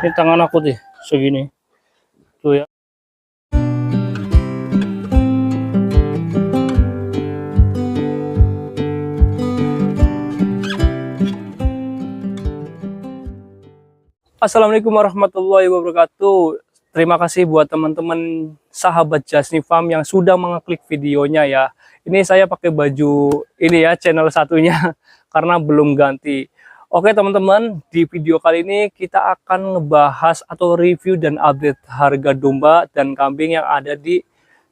Ini tangan aku deh segini. Tuh ya. Assalamualaikum warahmatullahi wabarakatuh. Terima kasih buat teman-teman sahabat Jasni Farm yang sudah mengeklik videonya ya. Ini saya pakai baju ini ya, channel satunya karena belum ganti. Oke teman-teman, di video kali ini kita akan ngebahas atau review dan update harga domba dan kambing yang ada di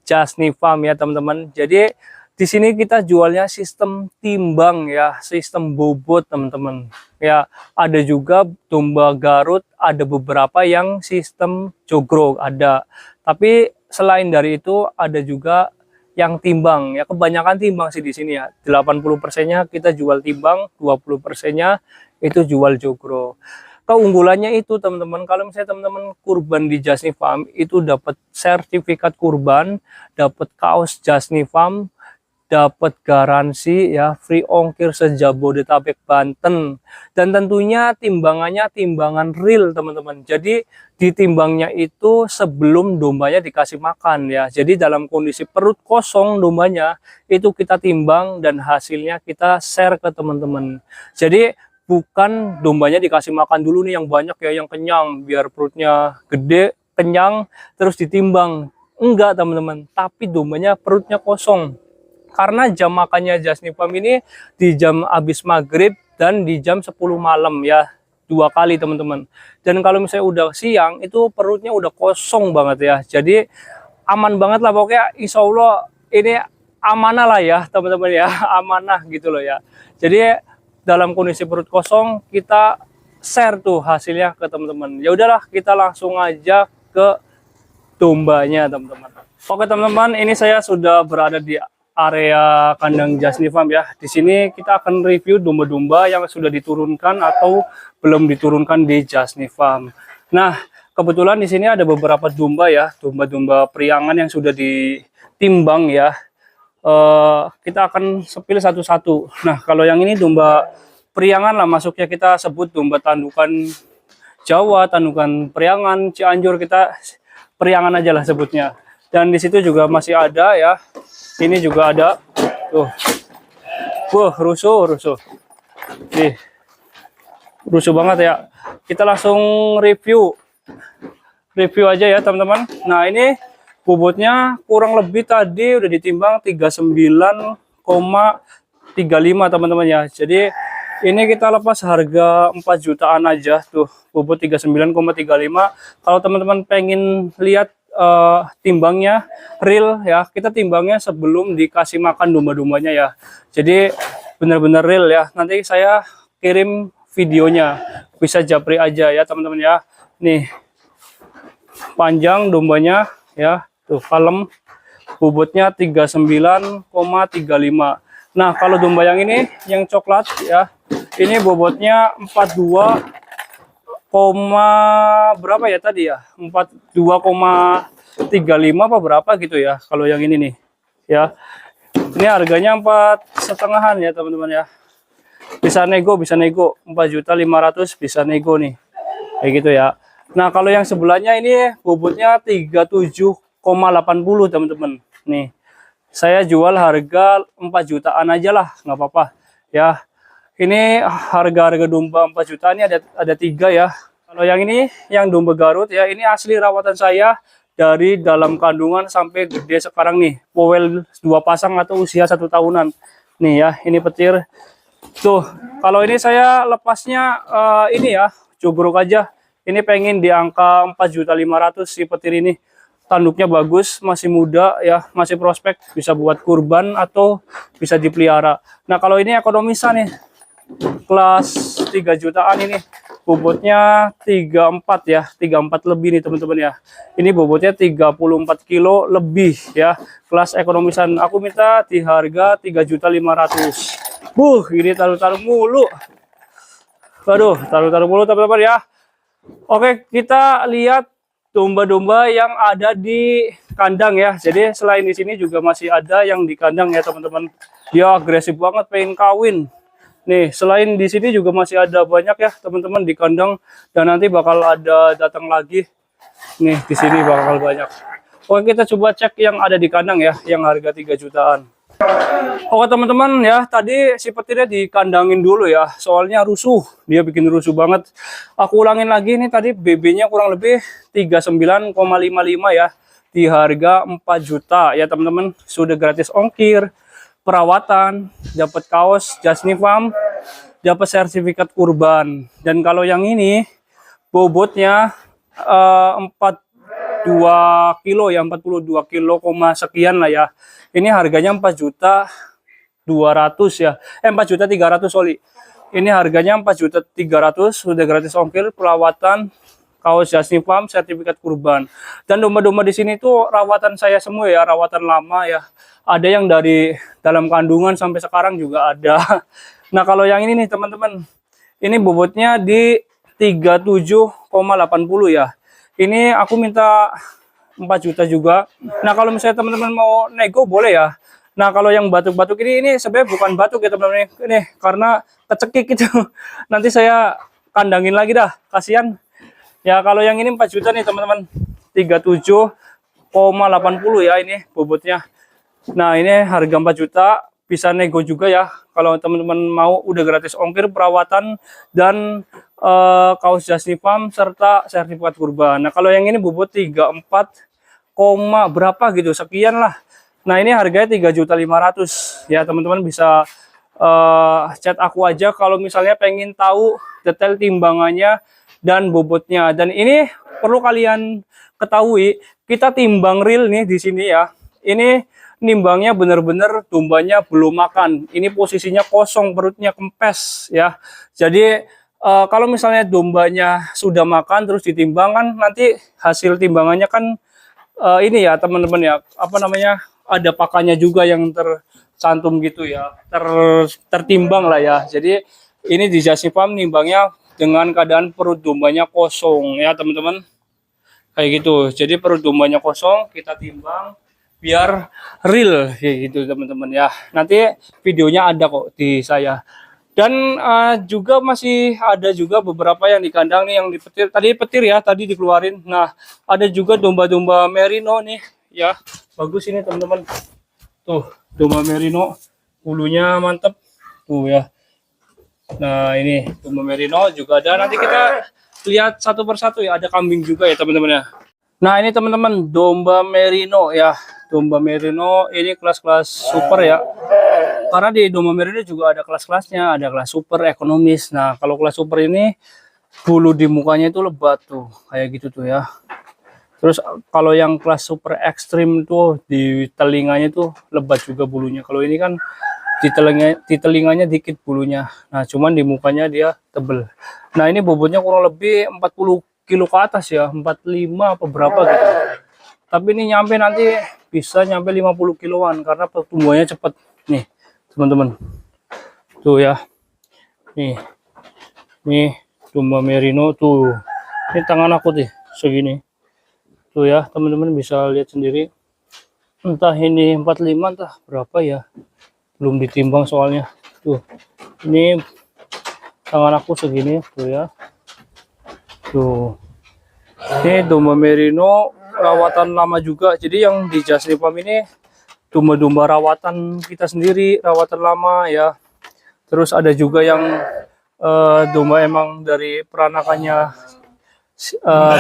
Jasni Farm ya teman-teman. Jadi di sini kita jualnya sistem timbang ya, sistem bobot teman-teman. Ya, ada juga domba Garut, ada beberapa yang sistem jogrok ada. Tapi selain dari itu ada juga yang timbang ya, kebanyakan timbang sih di sini ya. 80%-nya kita jual timbang, 20%-nya itu jual jogro. Keunggulannya itu teman-teman, kalau misalnya teman-teman kurban di Jasni Farm itu dapat sertifikat kurban, dapat kaos Jasni Farm, dapat garansi ya, free ongkir sejabodetabek Banten, dan tentunya timbangannya timbangan real teman-teman. Jadi ditimbangnya itu sebelum dombanya dikasih makan ya. Jadi dalam kondisi perut kosong dombanya itu kita timbang dan hasilnya kita share ke teman-teman. Jadi bukan dombanya dikasih makan dulu nih yang banyak ya, yang kenyang biar perutnya gede kenyang terus ditimbang, enggak teman-teman, tapi dombanya perutnya kosong. Karena jam makannya Jasni Farm ini di jam habis maghrib dan di jam 10 malam ya, 2 kali teman-teman. Dan kalau misalnya udah siang itu perutnya udah kosong banget ya. Jadi aman banget lah pokoknya, insya Allah ini amanah lah ya teman-teman ya, amanah gitu loh ya. Jadi dalam kondisi perut kosong kita share tuh hasilnya ke teman-teman. Ya udahlah, kita langsung aja ke dombanya teman-teman. Oke teman-teman, ini saya sudah berada di area kandang Jasni Farm ya. Di sini kita akan review domba-domba yang sudah diturunkan atau belum diturunkan di Jasni Farm. Nah, kebetulan di sini ada beberapa domba ya, domba-domba priangan yang sudah ditimbang ya. Kita akan sepil satu-satu. Nah, kalau yang ini domba priangan lah masuknya, kita sebut domba tandukan Jawa, tandukan priangan Cianjur, kita priangan aja lah sebutnya. Dan di situ juga masih ada ya. Ini juga ada tuh. Wah, rusuh. Nih. Rusuh banget ya. Kita langsung review aja ya, teman-teman. Nah, ini bobotnya kurang lebih tadi udah ditimbang 39,35 teman-teman ya. Jadi ini kita lepas harga 4 jutaan aja tuh. Bobot 39,35. Kalau teman-teman pengen lihat timbangnya real ya, kita timbangnya sebelum dikasih makan domba-dombanya ya. Jadi benar-benar real ya. Nanti saya kirim videonya, bisa japri aja ya teman-teman ya. Nih panjang dombanya ya, tuh kalem, bobotnya 39,35. Nah, kalau domba yang ini yang coklat ya, ini bobotnya 42, berapa ya tadi ya, 42,35 apa berapa gitu ya. Kalau yang ini nih ya, ini harganya 4,5-an ya teman-teman ya. Bisa nego 4.500.000 bisa nego nih kayak gitu ya. Nah, kalau yang sebelahnya ini bobotnya 37,80 teman-teman. Nih saya jual harga 4 jutaan aja lah, nggak apa-apa ya. Ini harga domba 4 juta ini ada 3 ya. Kalau yang ini yang domba Garut ya, ini asli rawatan saya dari dalam kandungan sampai gede sekarang nih. Powel 2 pasang atau usia 1 tahunan. Nih ya, ini petir. Tuh, kalau ini saya lepasnya ini ya, jogrok aja. Ini pengen di angka 4.500.000 si petir ini. Tanduknya bagus, masih muda ya, masih prospek, bisa buat kurban atau bisa dipelihara. Nah, kalau ini ekonomisan nih, kelas 3 jutaan ini, bobotnya 34 ya, 34 lebih nih teman-teman ya. Ini bobotnya 34 kilo lebih ya, kelas ekonomisan. Aku minta di harga 3.500.000. Ini taruh-taruh mulu. Waduh, taruh-taruh mulu teman-teman ya. Oke, kita lihat domba-domba yang ada di kandang ya. Jadi selain di sini juga masih ada yang di kandang ya teman-teman. Dia agresif banget, pengen kawin. Nih, selain di sini juga masih ada banyak ya teman-teman di kandang, dan nanti bakal ada datang lagi. Nih, di sini bakal banyak. Oke, kita coba cek yang ada di kandang ya, yang harga 3 jutaan. Oke teman-teman ya, tadi si petirnya dikandangin dulu ya, soalnya rusuh, dia bikin rusuh banget. Aku ulangin lagi nih, tadi BB-nya kurang lebih 39,55 ya, di harga 4 juta ya teman-teman. Sudah gratis ongkir, perawatan, dapat kaos Jasni Farm, dapat sertifikat kurban. Dan kalau yang ini bobotnya 42 kilo ya, 42 kilo koma sekian lah ya. Ini harganya 4.200.000 ya. 4.300.000 sorry. Ini harganya 4.300.000, sudah gratis ongkir, perawatan, kaos Jasni Farm, sertifikat kurban. Dan domba-domba di sini tuh rawatan saya semua ya, rawatan lama ya. Ada yang dari dalam kandungan sampai sekarang juga ada. Nah, kalau yang ini nih teman-teman, ini bobotnya di 37,80 ya. Ini aku minta 4 juta juga. Nah, kalau misalnya teman-teman mau nego boleh ya. Nah, kalau yang batuk-batuk ini sebenarnya bukan batuk ya teman-teman, ini karena kecekik itu. Nanti saya kandangin lagi dah, kasihan. Ya, kalau yang ini 4 juta nih teman-teman. 37,80 ya ini bobotnya. Nah, ini harga 4 juta, bisa nego juga ya. Kalau teman-teman mau, udah gratis ongkir, perawatan, dan kaos Jasni Farm, serta sertifikat kurban. Nah, kalau yang ini bobot 34, berapa gitu, sekian lah. Nah, ini harganya 3.500.000 ya teman-teman. Bisa chat aku aja kalau misalnya pengen tahu detail timbangannya dan bobotnya. Dan ini perlu kalian ketahui, kita timbang real nih di sini ya. Ini nimbangnya bener-bener dombanya belum makan. Ini posisinya kosong, perutnya kempes ya. Jadi kalau misalnya dombanya sudah makan terus ditimbang, kan nanti hasil timbangannya kan ini ya teman-teman ya, apa namanya, ada pakannya juga yang tercantum gitu ya, tertimbang lah ya. Jadi ini di Jasni Farm nimbangnya dengan keadaan perut dombanya kosong ya teman-teman, kayak gitu. Jadi perut dombanya kosong, kita timbang biar real kayak gitu teman-teman ya. Nanti videonya ada kok di saya. Dan juga masih ada juga beberapa yang di kandang nih, yang di petir. Tadi petir ya, tadi dikeluarin. Nah, ada juga domba-domba merino nih ya. Bagus ini teman-teman. Tuh, domba merino, bulunya mantep tuh ya. Nah, ini domba merino juga ada. Nanti kita lihat satu persatu ya. Ada kambing juga ya teman-teman ya. Nah, ini teman-teman domba merino ya. Domba merino ini kelas-kelas super ya. Karena di domba merino juga ada kelas-kelasnya, ada kelas super, ekonomis. Nah, kalau kelas super ini bulu di mukanya itu lebat tuh, kayak gitu tuh ya. Terus kalau yang kelas super ekstrim tuh di telinganya tuh lebat juga bulunya. Kalau ini kan di telinganya dikit bulunya. Nah, cuman di mukanya dia tebel. Nah, ini bobotnya kurang lebih 40 kilo ke atas ya, 45 apa berapa gitu. Tapi ini nyampe, nanti bisa nyampe 50 kiloan karena pertumbuhannya cepat nih teman-teman. Tuh ya, nih domba merino tuh. Ini tangan aku nih segini tuh ya teman-teman, bisa lihat sendiri. Entah ini 45 entah berapa ya, belum ditimbang soalnya. Tuh, ini tangan aku segini tuh ya. Tuh, ini domba merino rawatan lama juga. Jadi yang di Jasni Farm ini domba-domba rawatan kita sendiri, rawatan lama ya. Terus ada juga yang domba emang dari peranakannya,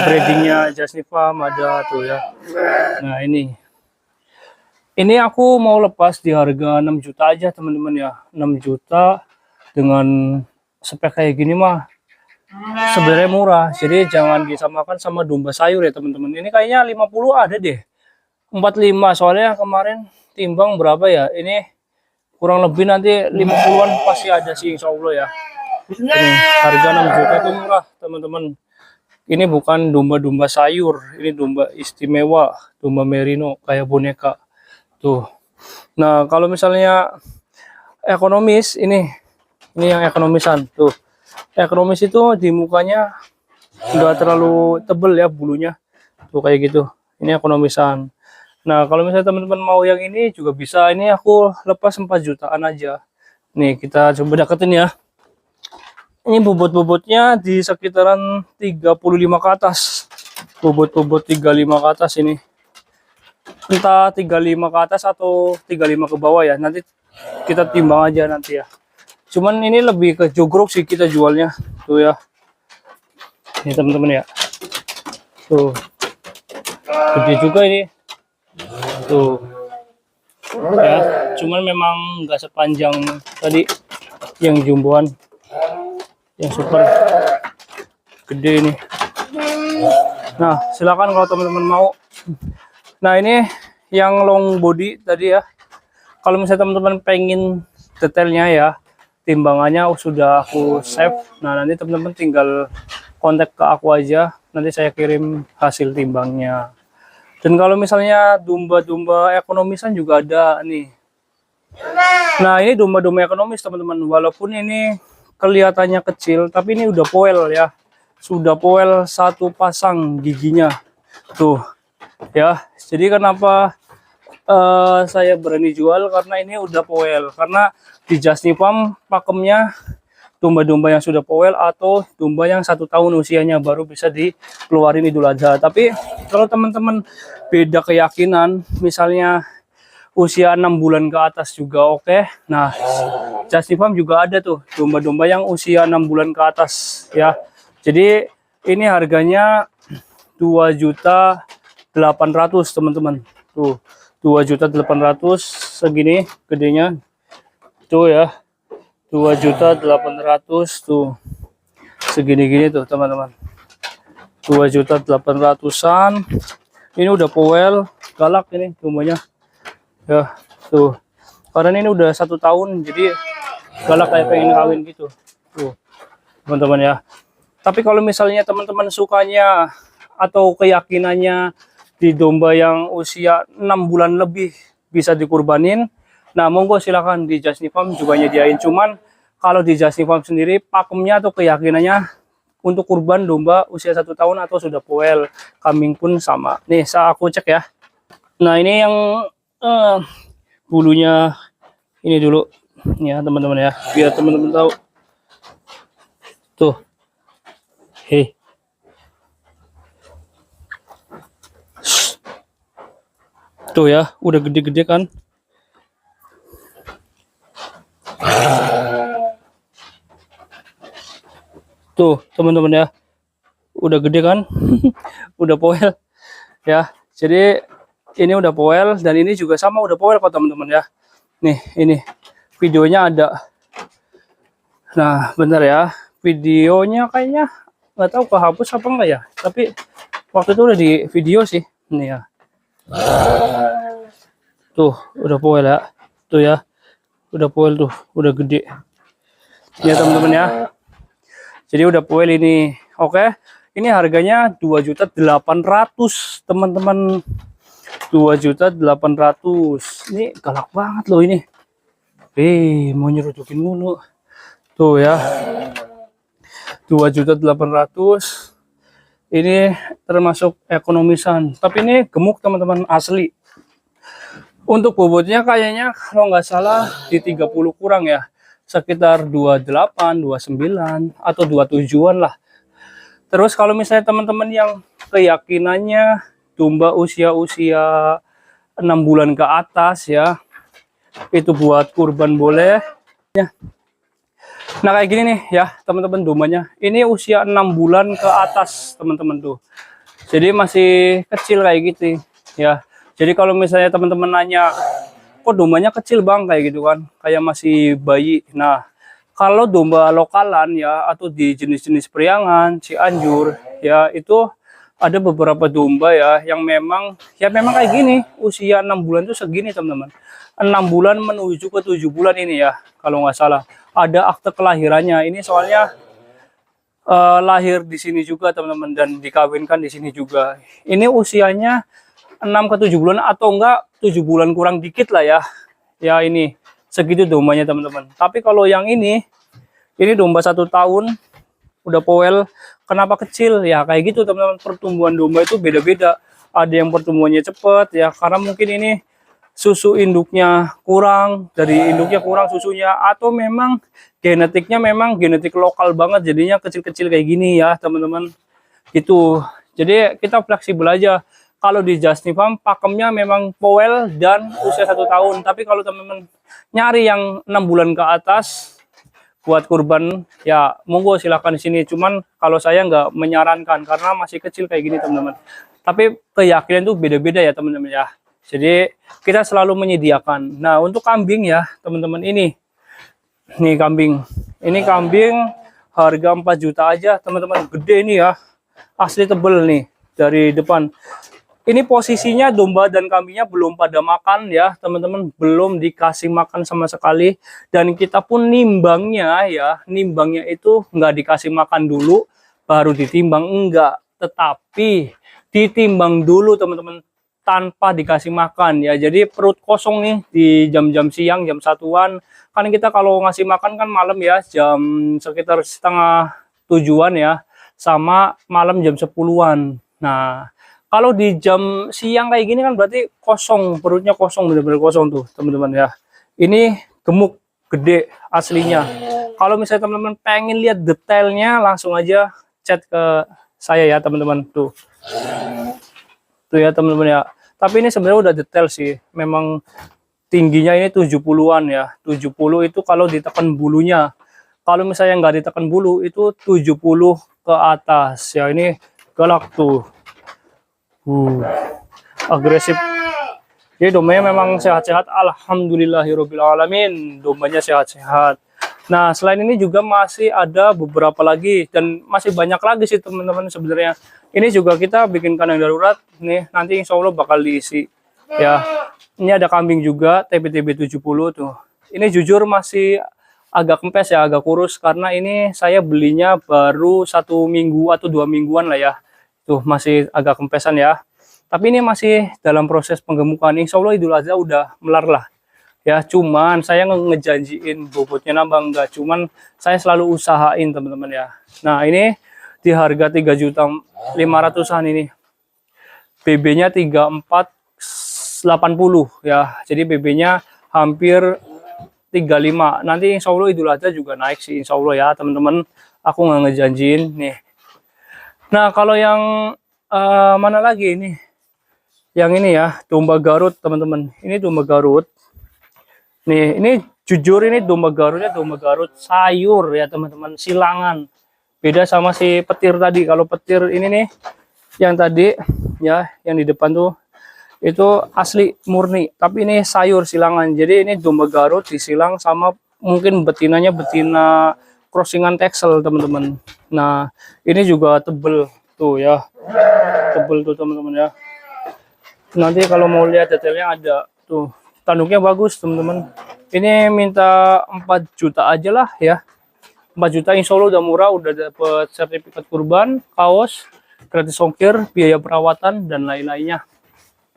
breedingnya Jasni Farm ada tuh ya. Nah, ini aku mau lepas di harga 6 juta aja teman-teman ya. 6 juta dengan spek kayak gini mah sebenarnya murah. Jadi jangan disamakan sama domba sayur ya teman-teman. Ini kayaknya 50 ada deh, 45 soalnya kemarin timbang berapa ya. Ini kurang lebih nanti 50-an pasti ada sih insya Allah ya. Ini harga 6 juta itu murah teman-teman. Ini bukan domba-domba sayur, ini domba istimewa, domba merino kayak boneka tuh. Nah, kalau misalnya ekonomis, ini yang ekonomisan tuh. Ekonomis itu di mukanya nggak terlalu tebel ya bulunya tuh, kayak gitu. Ini ekonomisan. Nah, kalau misalnya teman-teman mau yang ini juga bisa. Ini aku lepas 4 jutaan aja. Nih kita coba deketin ya. Ini bobot-bobotnya di sekitaran 35 ke atas. Bobot-bobot 35 ke atas ini. Entah 35 ke atas atau 35 ke bawah ya. Nanti kita timbang aja nanti ya. Cuman ini lebih ke jogrok sih kita jualnya. Tuh ya. Ini teman-teman ya. Tuh. Gede juga ini. Tuh. Ya, cuman memang nggak sepanjang tadi yang jumboan. Yang super gede ini. Nah, silakan kalau teman-teman mau. Nah, ini yang long body tadi ya. Kalau misalnya teman-teman pengen detailnya ya, timbangannya sudah aku save. Nah, nanti teman-teman tinggal kontak ke aku aja. Nanti saya kirim hasil timbangnya. Dan kalau misalnya domba-domba ekonomisan juga ada nih. Nah, ini domba-domba ekonomis teman-teman. Walaupun ini kelihatannya kecil, tapi ini udah poel ya. Sudah poel satu pasang giginya. Tuh. Ya, jadi kenapa saya berani jual, karena ini udah poel. Karena di Jasni Farm pakemnya domba-domba yang sudah poel atau domba yang 1 tahun usianya baru bisa dikeluarin Idul Adha. Tapi kalau teman-teman beda keyakinan, misalnya usia 6 bulan ke atas juga oke. Nah, Jasni Farm juga ada tuh domba-domba yang usia 6 bulan ke atas ya. Jadi ini harganya 2.800.000 teman-teman. Tuh 2.800.000 segini gedenya. Tuh ya. 2.800.000 tuh segini-gini tuh teman-teman. 2.800.000-an. Ini udah poel, galak ini dombanya. Ya, tuh. Karena ini udah 1 tahun, jadi galak kayak pengen kawin gitu. Tuh, teman-teman ya. Tapi kalau misalnya teman-teman sukanya atau keyakinannya di domba yang usia 6 bulan lebih bisa dikurbanin, nah monggo silakan di Jasni Farm juga nyediain. Cuman kalau di Jasni Farm sendiri pakemnya atau keyakinannya untuk kurban domba usia 1 tahun atau sudah poel, kambing pun sama. Nih saya aku cek ya. Nah ini yang bulunya ini dulu ya teman-teman ya, biar teman-teman tahu. Tuh, hei. Tuh ya, udah gede-gede kan. Tuh teman-teman ya, udah gede kan. Udah poel ya. Jadi ini udah poel, dan ini juga sama udah poel kok teman-teman ya. Nih ini videonya ada. Nah bener ya, videonya kayaknya nggak tahu kehapus apa enggak ya, tapi waktu itu udah di video sih. Nih ya, tuh udah poel ya. Tuh ya, udah poel tuh, udah gede ya teman-teman ya. Jadi udah poel ini. Oke, ini harganya 2.800.000 teman-teman. 2.800.000. Ini galak banget loh ini. Mau nyerudukin mulu. Tuh ya. 2.800.000. Ini termasuk ekonomisan. Tapi ini gemuk teman-teman, asli. Untuk bobotnya kayaknya kalau nggak salah di 30 kurang ya. Sekitar 28, 29 atau 27-an lah. Terus kalau misalnya teman-teman yang keyakinannya domba usia-usia 6 bulan ke atas ya, itu buat kurban boleh ya. Nah kayak gini nih ya teman-teman dombanya. Ini usia 6 bulan ke atas teman-teman tuh. Jadi masih kecil kayak gitu ya. Jadi kalau misalnya teman-teman nanya, kok dombanya kecil bang kayak gitu kan, kayak masih bayi. Nah kalau domba lokalan ya, atau di jenis-jenis Priangan, Cianjur ya, itu ada beberapa domba ya yang memang kayak gini, usia 6 bulan tuh segini teman-teman. 6 bulan menuju ke 7 bulan ini ya kalau nggak salah. Ada akte kelahirannya ini, soalnya lahir di sini juga teman-teman, dan dikawinkan di sini juga. Ini usianya 6 ke 7 bulan atau enggak 7 bulan kurang dikit lah ya. Ya ini segitu dombanya teman-teman. Tapi kalau yang ini domba 1 tahun udah poel. Kenapa kecil ya kayak gitu teman-teman? Pertumbuhan domba itu beda-beda. Ada yang pertumbuhannya cepat ya, karena mungkin ini susu induknya kurang, dari induknya kurang susunya, atau memang genetiknya memang genetik lokal banget, jadinya kecil-kecil kayak gini ya teman-teman. Itu jadi kita fleksibel aja. Kalau di Jasni Farm pakemnya memang powel dan usia 1 tahun, tapi kalau teman-teman nyari yang 6 bulan ke atas buat kurban ya monggo silakan di sini. Cuman kalau saya nggak menyarankan karena masih kecil kayak gini teman-teman. Tapi keyakinan tuh beda-beda ya teman-teman ya. Jadi kita selalu menyediakan. Nah untuk kambing ya teman-teman, ini nih kambing. Ini kambing harga 4 juta aja teman-teman. Gede ini ya, asli tebel nih dari depan. Ini posisinya domba dan kambingnya belum pada makan ya teman-teman, belum dikasih makan sama sekali. Dan kita pun nimbangnya ya, nimbangnya itu nggak dikasih makan dulu baru ditimbang, enggak, tetapi ditimbang dulu teman-teman tanpa dikasih makan ya. Jadi perut kosong nih di jam-jam siang, jam 1-an. Kan kita kalau ngasih makan kan malam ya, jam sekitar setengah 7-an ya, sama malam jam 10-an. Nah kalau di jam siang kayak gini kan berarti kosong, perutnya kosong, bener-bener kosong tuh teman-teman ya. Ini gemuk, gede aslinya. Kalau misalnya teman-teman pengen lihat detailnya, langsung aja chat ke saya ya teman-teman. Tuh ya teman-teman ya. Tapi ini sebenarnya udah detail sih. Memang tingginya ini 70-an ya. 70 itu kalau ditekan bulunya. Kalau misalnya nggak ditekan bulu itu 70 ke atas ya. Ini galak tuh. Agresif. Jadi dombanya memang sehat-sehat, alhamdulillahirobbilalamin, dombanya sehat-sehat. Nah selain ini juga masih ada beberapa lagi dan masih banyak lagi sih teman-teman sebenarnya. Ini juga kita bikin kandang darurat nih, nanti insya Allah bakal diisi ya. Ini ada kambing juga TBTB 70 tuh. Ini jujur masih agak kempes ya, agak kurus karena ini saya belinya baru 1 minggu atau 2 mingguan lah ya. Tuh masih agak kempesan ya, tapi ini masih dalam proses penggemukan. Insya Allah Idul Adha udah melar lah ya. Cuman saya ngejanjiin bobotnya nambah enggak, cuman saya selalu usahain teman-teman ya. Nah ini di harga 3.500.000-an ini, BB nya 3480 ya, jadi BB nya hampir 35. Nanti insya Allah Idul Adha juga naik sih insya Allah ya teman-teman, aku nggak ngejanjiin nih. Nah kalau yang mana lagi ini, yang ini ya, domba Garut teman-teman. Ini domba Garut nih, ini jujur ini domba Garutnya domba Garut sayur ya teman-teman, silangan. Beda sama si petir tadi. Kalau petir ini nih yang tadi ya, yang di depan tuh itu asli murni, tapi ini sayur silangan. Jadi ini domba Garut disilang sama mungkin betinanya betina crossingan Texel teman-teman. Nah ini juga tebel tuh ya, tebel tuh teman-teman ya. Nanti kalau mau lihat detailnya ada tuh, tanduknya bagus teman-teman. Ini minta 4 juta aja lah ya, 4 juta insya Allah udah murah, udah dapet sertifikat kurban, kaos, gratis ongkir, biaya perawatan dan lain-lainnya.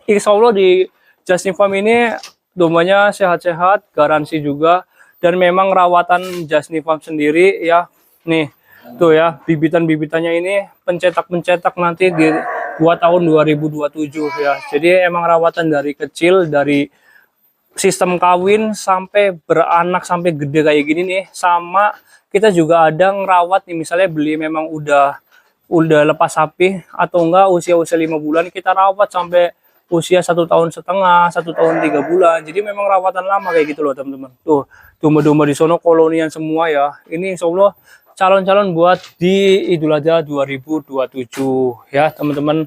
Insya Allah di Jasni Farm ini dombanya sehat-sehat, garansi juga. Dan memang rawatan Jasni Farm sendiri ya, nih tuh ya, bibitan-bibitannya ini pencetak-pencetak nanti di 2 tahun 2027 ya. Jadi emang rawatan dari kecil, dari sistem kawin sampai beranak sampai gede kayak gini nih. Sama kita juga ada ngerawat nih, misalnya beli memang udah lepas sapi atau enggak usia-usia 5 bulan, kita rawat sampai usia 1,5 tahun, 1 tahun 3 bulan. Jadi memang rawatan lama kayak gitu loh teman-teman. Tuh domba-domba di sono kolonian semua ya. Ini insya Allah calon-calon buat di Idul Adha 2027 ya teman-teman.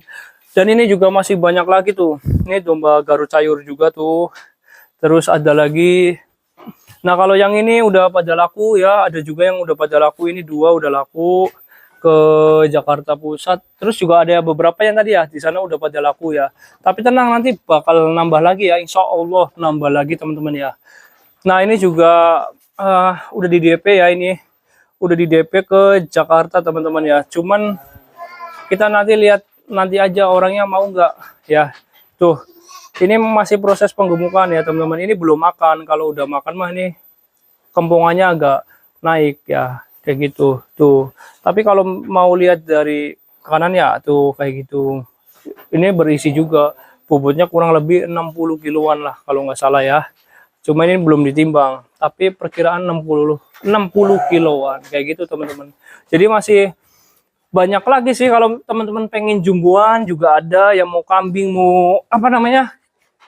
Dan ini juga masih banyak lagi tuh. Ini domba Garut sayur juga tuh. Terus ada lagi. Nah kalau yang ini udah pada laku ya, ada juga yang udah pada laku. Ini 2 udah laku ke Jakarta Pusat. Terus juga ada beberapa yang tadi ya di sana udah pada laku ya. Tapi tenang, nanti bakal nambah lagi ya, insya Allah nambah lagi teman-teman ya. Nah ini juga udah di DP ya, ini udah di DP ke Jakarta teman-teman ya. Cuman kita nanti lihat nanti aja orangnya mau nggak ya. Tuh ini masih proses penggemukan ya teman-teman. Ini belum makan, kalau udah makan mah ini kempungannya agak naik ya, kayak gitu tuh. Tapi kalau mau lihat dari kanan ya tuh kayak gitu, ini berisi juga bobotnya kurang lebih 60 kiloan lah kalau nggak salah ya. Cuma ini belum ditimbang, tapi perkiraan 60 kiloan kayak gitu teman-teman. Jadi masih banyak lagi sih kalau teman-teman pengen jumboan juga ada, yang mau kambing, mau apa namanya,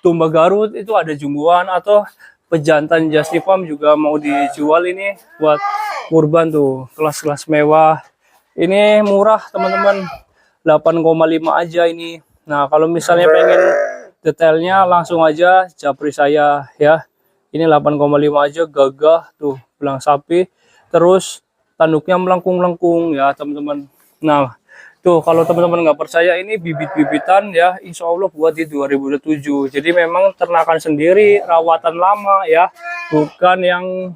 domba Garut itu ada jumboan, atau pejantan Just Farm juga mau dijual ini buat kurban tuh, kelas-kelas mewah. Ini murah teman-teman, 8,5 aja ini. Nah, kalau misalnya pengen detailnya langsung aja japri saya ya. Ini 8,5 aja, gagah tuh, belang sapi. Terus tanduknya melengkung-lengkung ya teman-teman. Nah, tuh kalau teman-teman nggak percaya, ini bibit-bibitan ya, insya Allah buat di 2007. Jadi memang ternakan sendiri, rawatan lama ya, bukan yang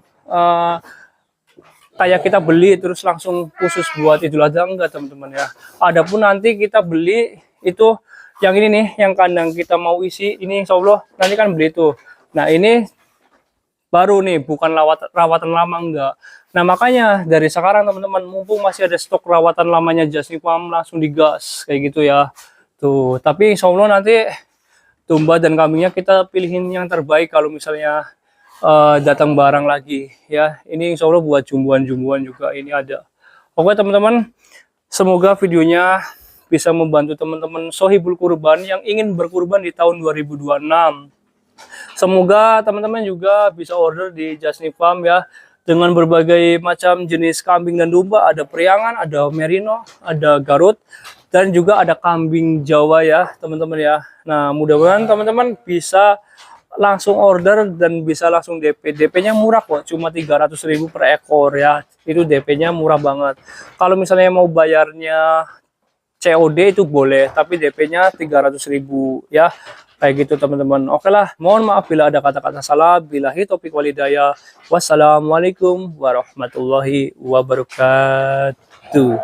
kayak kita beli terus langsung khusus buat Idul Adha, enggak teman-teman ya. Adapun nanti kita beli itu yang ini nih, yang kandang kita mau isi ini insya Allah nanti kan beli tuh. Nah ini baru nih, bukan rawatan lama, enggak. Nah makanya dari sekarang teman-teman, mumpung masih ada stok rawatan lamanya Just Farm, langsung digas kayak gitu ya tuh. Tapi insya Allah nanti domba dan kambingnya kita pilihin yang terbaik kalau misalnya datang barang lagi ya. Ini insya Allah buat jumbuan-jumbuan juga ini ada. Oke teman-teman, semoga videonya bisa membantu teman-teman sohibul kurban yang ingin berkurban di tahun 2026. Semoga teman-teman juga bisa order di Just Farm ya, dengan berbagai macam jenis kambing dan domba. Ada priangan, ada merino, ada Garut, dan juga ada kambing Jawa ya teman-teman ya. Nah mudah-mudahan teman-teman bisa langsung order dan bisa langsung DP. DP-nya murah kok, cuma 300.000 per ekor ya. Itu DP-nya murah banget. Kalau misalnya mau bayarnya COD itu boleh, tapi DP-nya 300.000 ya. Kayak gitu teman-teman. Oke lah, mohon maaf bila ada kata-kata salah. Billahi taufiq walhidayah. Wassalamualaikum warahmatullahi wabarakatuh.